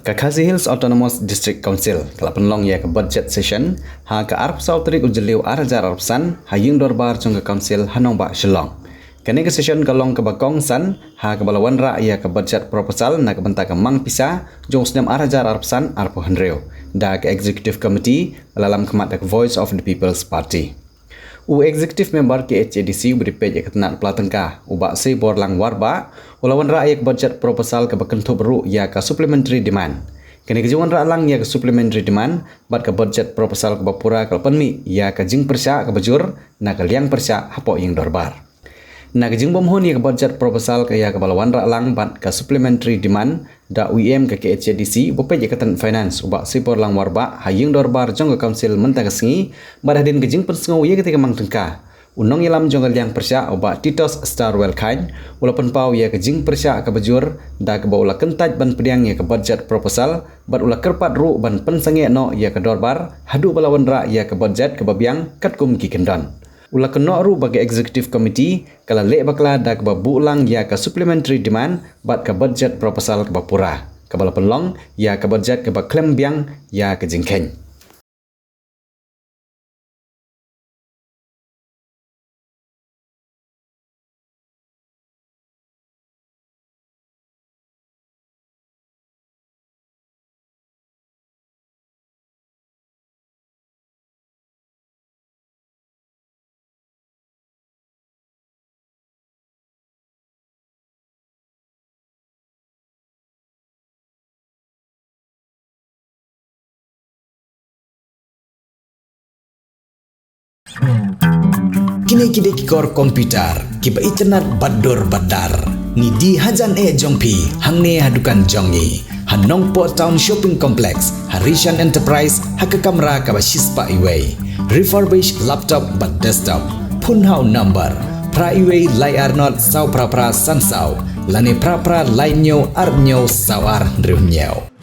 Kakasi Hills Autonomous District Council telah penlong ya ke budget session ha ke arp sau terik ujeliu arajar arpsan ha yung dorbar chung ke council hanong ba Shillong. Kini ke session kalong ke bakong san ha ke balawan ra ya ke budget proposal na ke bentak mang pisa jong senam arajar arpsan arpo henreu da ke executive committee lalam kemat ke Voice of the People's Party. Executive member ke HADC beripej ke tenat pelatengkah ubak si borlang warba ulawan rakyat budget proposal ke bakentu beru ya ke supplementary demand. Kini kejuan rakyat ya ke supplementary demand bat ke budget proposal ke bapura ke penmi ya ke jing persya ke bajur na ke liang persya hapo yang dorbar. Na ke jing bomhun ya ke budget proposal ke ya ke balawan rakyat bat ke supplementary demand da UIM ke HADC bopej ke tenat finance ubak si borlang warba haying dorbar jong ke council mentang kesengi badadin ke jing persengau ya ketika mang tengkah. Unong ilam jonggal yang persya oba Titos Starwell Kind walaupun pau ya ke jing persya ke bajur da ke baula kentaj ban pediang ya ke budget proposal bat ula kerpat ru ban pensange no ya ke dorbar hadu balawan ra ya ke budget ke babiang katkum ki kendon ula keno ru bagi executive committee kala le bakla da ke babu ulang ya ke supplementary demand bat ke budget proposal ke bapura ke bala penlong ya ke budget ke baklem biang ya ke jingkeng. Kini kor komputer kiba internet bador badar ni di hajan jongpi hangne hadukan jongi hanong po town shopping complex Harishan Enterprise haka kamera kaba shispa iway refurbished laptop but desktop punhau number pra iway lai arnot sau pra sansau lane pra lainyo arnyo sawar drewnyao.